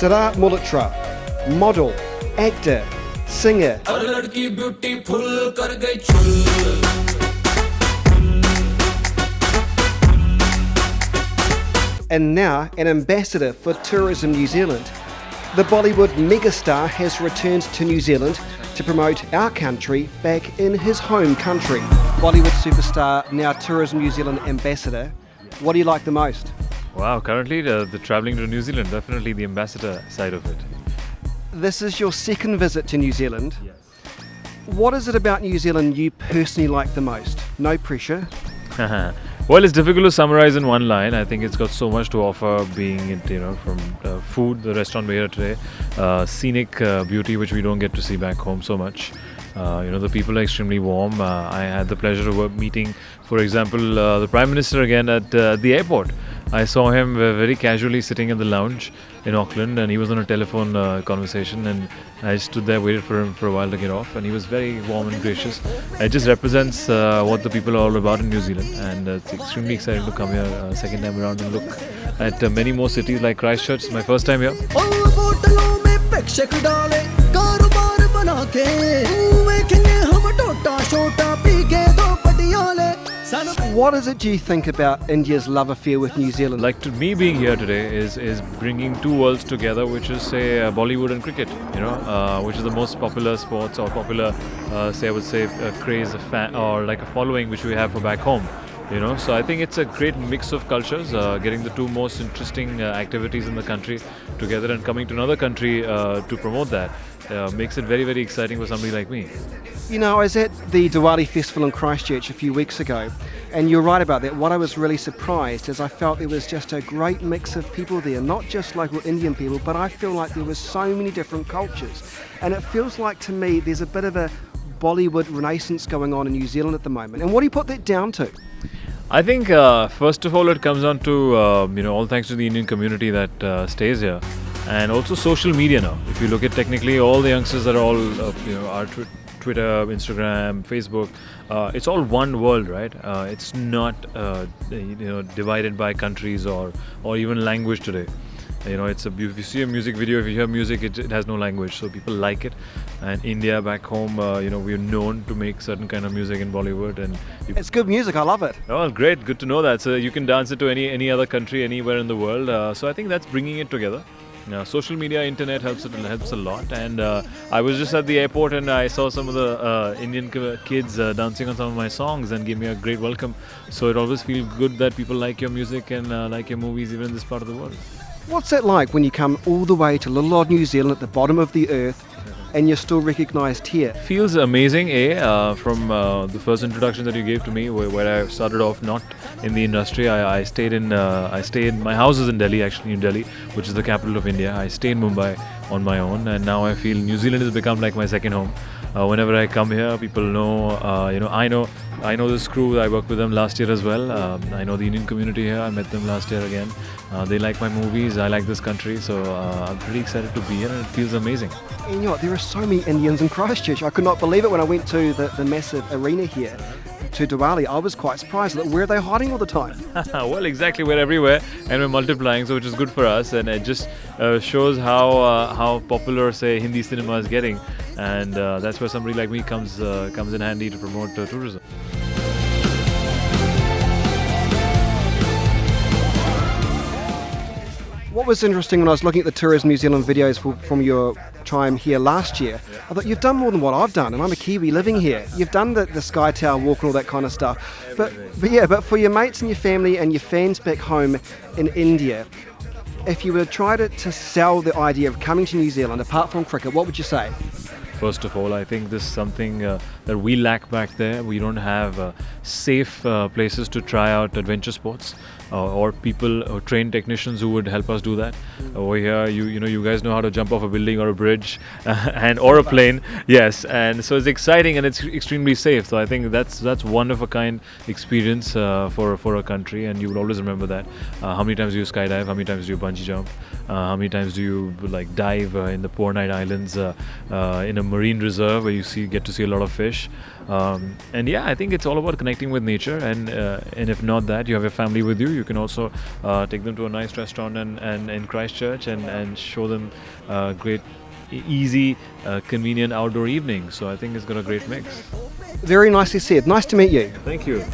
Sidharth Malhotra, model, actor, singer. And now an ambassador for Tourism New Zealand. The Bollywood megastar has returned to New Zealand to promote our country back in his home country. Bollywood superstar, now Tourism New Zealand ambassador. What do you like the most? Wow, currently the travelling to New Zealand, definitely the ambassador side of it. This is your second visit to New Zealand. Yes. What is it about New Zealand you personally like the most? No pressure. Well, it's difficult to summarize in one line. I think it's got so much to offer, being it, from food, the restaurant we're here today, scenic beauty which we don't get to see back home so much. The people are extremely warm. I had the pleasure of meeting, for example, the Prime Minister again at the airport. I saw him very casually sitting in the lounge in Auckland, and he was on a telephone conversation, and I stood there, waited for him for a while to get off, and he was very warm and gracious. It just represents what the people are all about in New Zealand, and it's extremely exciting to come here second time around and look at many more cities like Christchurch. It's my first time here. What is it do you think about India's love affair with New Zealand? Like, to me, being here today is bringing two worlds together, which is, say, Bollywood and cricket, which is the most popular sports, or popular, craze, a fan, or like a following which we have for back home. So I think it's a great mix of cultures, getting the two most interesting activities in the country together and coming to another country to promote that. Makes it very, very exciting for somebody like me. I was at the Diwali festival in Christchurch a few weeks ago, and you're right about that. What I was really surprised is I felt there was just a great mix of people there, not just local Indian people, but I feel like there was so many different cultures. And it feels like, to me, there's a bit of a Bollywood renaissance going on in New Zealand at the moment. And what do you put that down to? I think, first of all, it comes down to, all thanks to the Indian community that stays here. And also social media now. If you look at technically all the youngsters that are all, are Twitter, Instagram, Facebook, it's all one world, right? It's not, divided by countries or even language today. If you see a music video, if you hear music, it has no language, so people like it. And India, back home, we're known to make certain kind of music in Bollywood, and it's good music. I love it. Oh, great! Good to know that. So you can dance it to any other country, anywhere in the world. So I think that's bringing it together. Social media, internet helps a lot. And I was just at the airport and I saw some of the Indian kids dancing on some of my songs and gave me a great welcome. So it always feels good that people like your music and like your movies even in this part of the world. What's that like when you come all the way to little old New Zealand at the bottom of the earth and you're still recognised here? Feels amazing, from the first introduction that you gave to me, where I started off not in the industry. I stayed in my house is in Delhi, actually in Delhi, which is the capital of India. I stay in Mumbai on my own, and now I feel New Zealand has become like my second home. Whenever I come here, people know, I know this crew. I worked with them last year as well. I know the Indian community here. I met them last year again. They like my movies. I like this country. So I'm pretty excited to be here, and it feels amazing. And there are so many Indians in Christchurch. I could not believe it when I went to the massive arena here to Diwali. I was quite surprised. Where are they hiding all the time? Well, exactly. We're everywhere, and we're multiplying, so which is good for us. And it just shows how popular, say, Hindi cinema is getting. And that's where somebody like me comes in handy to promote tourism. What was interesting when I was looking at the Tourism New Zealand videos from your time here last year, I thought you've done more than what I've done, and I'm a Kiwi living here. You've done the Sky Tower walk and all that kind of stuff. But for your mates and your family and your fans back home in India, if you were to try to sell the idea of coming to New Zealand, apart from cricket, what would you say? First of all, I think this is something that we lack back there. We don't have safe places to try out adventure sports, or people or trained technicians who would help us do that. Over here, you guys know how to jump off a building or a bridge or a plane. Yes, and so it's exciting and it's extremely safe. So I think that's one of a kind experience for a country, and you will always remember that. How many times do you skydive? How many times do you bungee jump? How many times do you dive in the Poor Night Islands in a marine reserve where you get to see a lot of fish? And yeah, I think it's all about connecting with nature, and if not that, you have your family with you. You can also take them to a nice restaurant and in Christchurch and show them great, easy, convenient outdoor evening. So I think it's got a great mix. Very nicely said. Nice to meet you. Thank you.